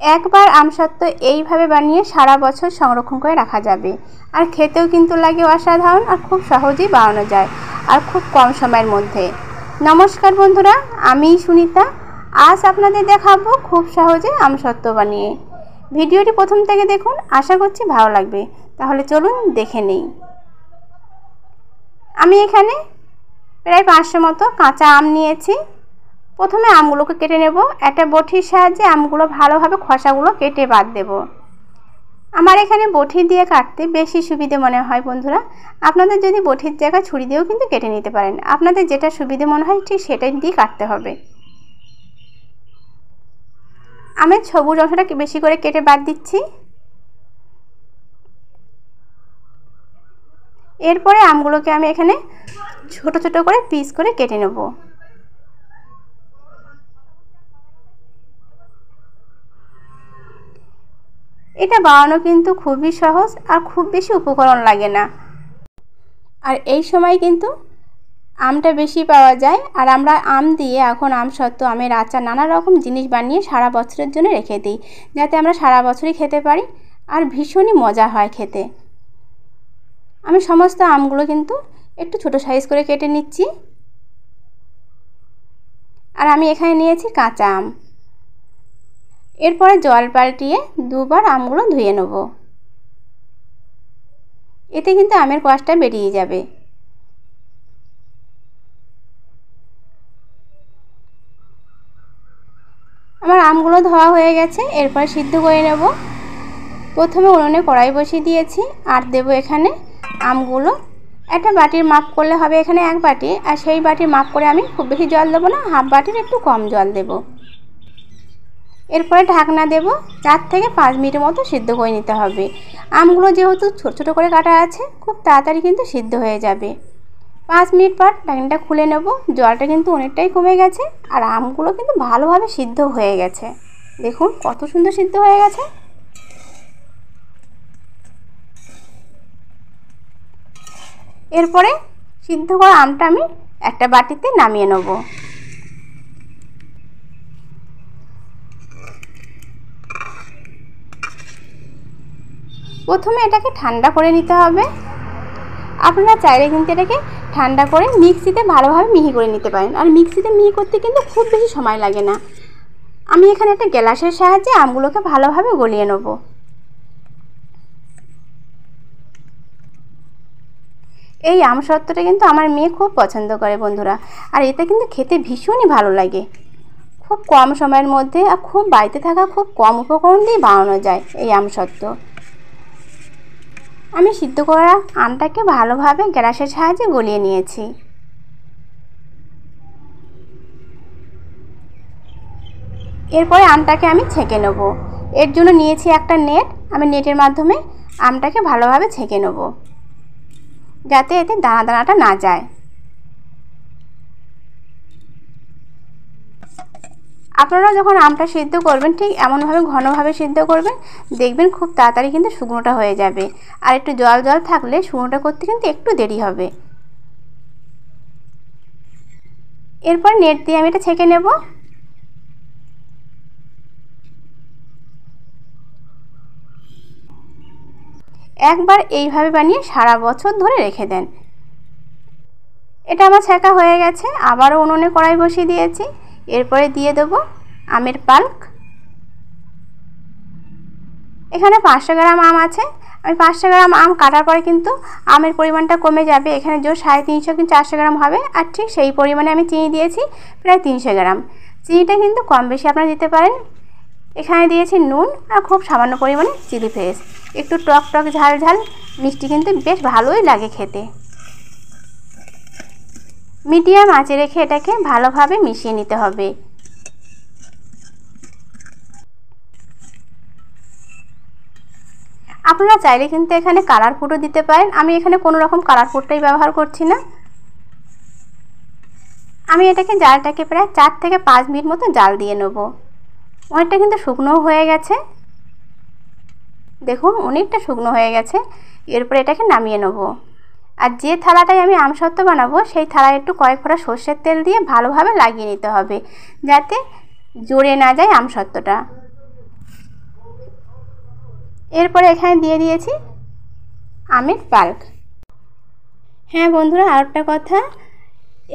একবার আমসত্ত্ব এইভাবে বানিয়ে সারা বছর সংরক্ষণ করে রাখা যাবে। আর খেতেও কিন্তু লাগে অসাধারণ, আর খুব সহজেই বানানো যায় আর খুব কম সময়ের মধ্যে। নমস্কার বন্ধুরা, আমি সুনিতা। আজ আপনাদের দেখাবো খুব সহজে আমসত্ত্ব বানিয়ে। ভিডিওটি প্রথম থেকে দেখুন, আশা করছি ভালো লাগবে। তাহলে চলুন দেখে নেই। আমি এখানে প্রায় 500 মতো কাঁচা আম নিয়েছি। প্রথমে আমগুলোকে কেটে নেব। একটা বটির সাহায্যে আমগুলো ভালোভাবে খোসাগুলো কেটে বাদ দেব। আমার এখানে বটি দিয়ে কাটতে বেশি সুবিধে মনে হয় বন্ধুরা। আপনাদের যদি বটির জায়গায় ছুরি দিয়েও কিন্তু কেটে নিতে পারেন। আপনাদের যেটা সুবিধে মনে হয় ঠিক সেটাই দিয়ে কাটতে হবে। আমের সবুজ অংশটা বেশি করে কেটে বাদ দিচ্ছি। এরপরে আমগুলোকে আমি এখানে ছোট ছোট করে পিস করে কেটে নেব। এটা বানানো কিন্তু খুবই সহজ আর খুব বেশি উপকরণ লাগে না। আর এই সময় কিন্তু আমটা বেশি পাওয়া যায়। আর আমরা আম দিয়ে এখন আমসত্ত্ব, আমের আচার, নানা রকম জিনিস বানিয়ে সারা বছরের জন্য রেখে দিই, যাতে আমরা সারা বছরই খেতে পারি। আর ভীষণই মজা হয় খেতে। আমি সমস্ত আমগুলো কিন্তু একটু ছোট সাইজ করে কেটে নিচ্ছি। আর আমি এখানে নিয়েছি কাঁচা আম। এরপরে জল পাল্টিয়ে দুবার আমগুলো ধুয়ে নেব। এতে কিন্তু আমের কষটা বেরিয়ে যাবে। আমার আমগুলো ধোয়া হয়ে গেছে। এরপর সিদ্ধ করে নেব। প্রথমে উনুনে কড়াই বসিয়ে দিয়েছি আর দেব এখানে আমগুলো। একটা বাটির মাপ করলে হবে এখানে 1 বাটি। আর সেই বাটির মাপ করে আমি খুব বেশি জল দেবো না, হাফ বাটির একটু কম জল দেব। এরপরে ঢাকনা দেব। 4 থেকে 5 মিনিটের মতো সিদ্ধ করে নিতে হবে। আমগুলো যেহেতু ছোট ছোট করে কাটা আছে, খুব তাড়াতাড়ি কিন্তু সিদ্ধ হয়ে যাবে। 5 মিনিট পর ঢাকনাটা খুলে নেব। জলটা কিন্তু অনেকটাই কমে গেছে আর আমগুলো কিন্তু ভালোভাবে সিদ্ধ হয়ে গেছে। দেখুন কত সুন্দর সিদ্ধ হয়ে গেছে। এরপরে সিদ্ধ করা আমটা আমি একটা বাটিতে নামিয়ে নেব। প্রথমে এটাকে ঠান্ডা করে নিতে হবে। আপনারা চাইলে কিন্তু এটাকে ঠান্ডা করে মিক্সিতে ভালোভাবে মিহি করে নিতে পারেন। আর মিক্সিতে মিহি করতে কিন্তু খুব বেশি সময় লাগে না। আমি এখানে একটা গ্লাসের সাহায্যে আমগুলোকে ভালোভাবে গলিয়ে নেব। এই আমসত্ত্বটা কিন্তু আমার মেয়ে খুব পছন্দ করে বন্ধুরা। আর এটা কিন্তু খেতে ভীষণই ভালো লাগে। খুব কম সময়ের মধ্যে আর খুব বাড়িতে থাকা খুব কম উপকরণ দিয়ে বানানো যায় এই আমসত্ত্ব। আমি সিদ্ধ করা আমটাকে ভালোভাবে গ্লাসের সাহায্যে গলিয়ে নিয়েছি। এরপরে আমটাকে আমি ছেঁকে নেব। এর জন্য নিয়েছি একটা নেট। আমি নেটের মাধ্যমে আমটাকে ভালোভাবে ছেঁকে নেব, যাতে এতে দানা দানাটা না যায়। আপনারা যখন আমটা সিদ্ধ করবেন ঠিক এমনভাবে ঘনভাবে সিদ্ধ করবেন, দেখবেন খুব তাড়াতাড়ি কিন্তু শুকনোটা হয়ে যাবে। আর একটু জল জল থাকলে শুকনোটা করতে কিন্তু একটু দেরি হবে। এরপর নেট দিয়ে আমি এটা ছেঁকে নেব। একবার এইভাবে বানিয়ে সারা বছর ধরে রেখে দেন। এটা আমার ছেঁকা হয়ে গেছে। আবারও উনুনে কড়াই বসিয়ে দিয়েছি। এরপরে দিয়ে দেব আমের পাল্প। এখানে 500 গ্রাম আম আছে। আমি 500 গ্রাম আম কাটার পরে কিন্তু আমের পরিমাণটা কমে যাবে। এখানে জোর 350 কি 400 গ্রাম হবে। আর ঠিক সেই পরিমাণে আমি চিনি দিয়েছি প্রায় 300 গ্রাম। চিনিটা কিন্তু কম বেশি আপনারা দিতে পারেন। এখানে দিয়েছি নুন আর খুব সামান্য পরিমাণে চিলি ফ্লেক্স। একটু টক টক ঝাল ঝাল মিষ্টি কিন্তু বেশ ভালোই লাগে খেতে। মিডিয়াম আঁচে রেখে এটাকে ভালোভাবে মিশিয়ে নিতে হবে। আপনারা চাইলে কিন্তু এখানে কালার ফুডও দিতে পারেন। আমি এখানে কোনো রকম কালার ফুডটাই ব্যবহার করছি না। আমি এটাকে জালটাকে প্রায় 4 থেকে 5 মিনিট মতো জাল দিয়ে নেব। অনেকটা কিন্তু শুকনো হয়ে গেছে। দেখুন অনেকটা শুকনো হয়ে গেছে। এরপর এটাকে নামিয়ে নেব। আর যে থালাটায় আমি আমসত্ত্ব বানাবো সেই থালায় একটু কয়েক ফোঁটা সর্ষের তেল দিয়ে ভালোভাবে লাগিয়ে নিতে হবে, যাতে জড়ে না যায় আমসত্ত্বটা। এরপরে এখানে দিয়ে দিয়েছি আমের পাল্প। হ্যাঁ বন্ধুরা, আরেকটা কথা,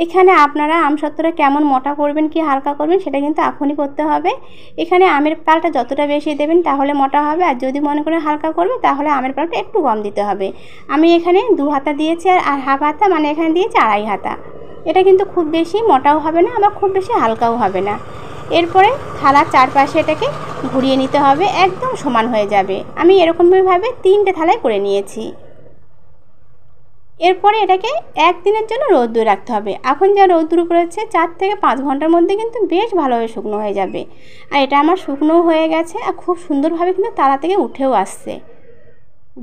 এখানে আপনারা আমসত্ত্বটা কেমন মোটা করবেন কি হালকা করবেন সেটা কিন্তু এখনই করতে হবে। এখানে আমের পাল্পটা যতটা বেশি দেবেন তাহলে মোটা হবে, আর যদি মনে করেন হালকা করবে তাহলে আমের পাল্পটা একটু কম দিতে হবে। আমি এখানে 2 হাতা দিয়েছি আর হাফ হাতা, মানে এখানে দিয়েছি 2.5 হাতা। এটা কিন্তু খুব বেশি মোটাও হবে না, আবার খুব বেশি হালকাও হবে না। এরপরে থালার চারপাশে এটাকে ঘুরিয়ে নিতে হবে, একদম সমান হয়ে যাবে। আমি এরকমভাবে 3টে থালায় করে নিয়েছি। এরপরে এটাকে একদিনের জন্য রোদ্দুরে রাখতে হবে। এখন যা রোদ্দুর পড়েছে 4 থেকে 5 ঘন্টার মধ্যে কিন্তু বেশ ভালোভাবে শুকনো হয়ে যাবে। আর এটা আমার শুকনোও হয়ে গেছে আর খুব সুন্দরভাবে কিন্তু তালা থেকে উঠেও আসছে।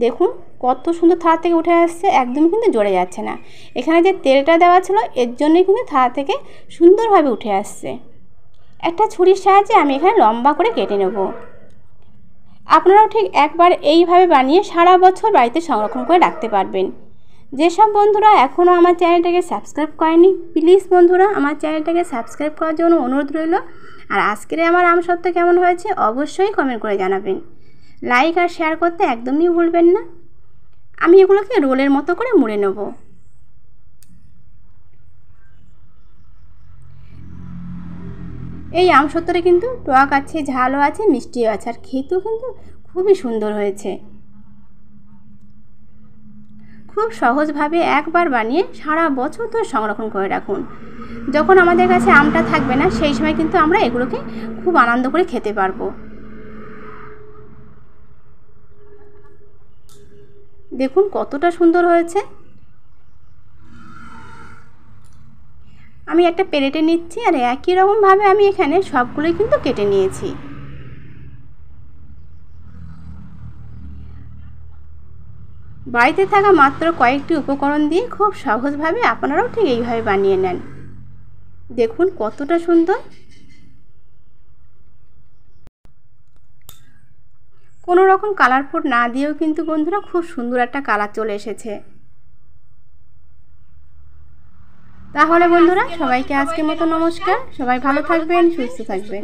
দেখুন কত সুন্দর থালা থেকে উঠে আসছে, একদমই কিন্তু জড়ে যাচ্ছে না। এখানে যে তেলটা দেওয়া ছিল এর জন্যই কিন্তু থালা থেকে সুন্দরভাবে উঠে আসছে। একটা ছুরির সাহায্যে আমি এখানে লম্বা করে কেটে নেব। আপনারাও ঠিক একবার এইভাবে বানিয়ে সারা বছর বাড়িতে সংরক্ষণ করে রাখতে পারবেন। যেসব বন্ধুরা এখনও আমার চ্যানেলটাকে সাবস্ক্রাইব করেনি, প্লিজ বন্ধুরা আমার চ্যানেলটাকে সাবস্ক্রাইব করার জন্য অনুরোধ রইল। আর আজকের আমার আমসত্ত্ব কেমন হয়েছে অবশ্যই কমেন্ট করে জানাবেন। লাইক আর শেয়ার করতে একদমই ভুলবেন না। আমি এগুলোকে রোলের মতো করে মুড়ে নেব। এই আমসত্ত্বটা কিন্তু টক আছে, ঝালও আছে, মিষ্টিও আছে, আর খেতেও কিন্তু খুবই সুন্দর হয়েছে। খুব সহজভাবে একবার বানিয়ে সারা বছর ধরে সংরক্ষণ করে রাখুন। যখন আমাদের কাছে আমটা থাকবে না সেই সময় কিন্তু আমরা এগুলোকে খুব আনন্দ করে খেতে পারবো। দেখুন কতটা সুন্দর হয়েছে। আমি একটা প্লেটে নিচ্ছি আর একই রকমভাবে আমি এখানে সবগুলোই কিন্তু কেটে নিয়েছি। বাড়িতে থাকা মাত্র কয়েকটি উপকরণ দিয়ে খুব সহজভাবে আপনারাও ঠিক এইভাবে বানিয়ে নেন। দেখুন কতটা সুন্দর। কোনো রকম কালার ফুড না দিয়েও কিন্তু বন্ধুরা খুব সুন্দর একটা কালার চলে এসেছে। তাহলে বন্ধুরা সবাইকে আজকের মতো নমস্কার। সবাই ভালো থাকবেন, সুস্থ থাকবেন।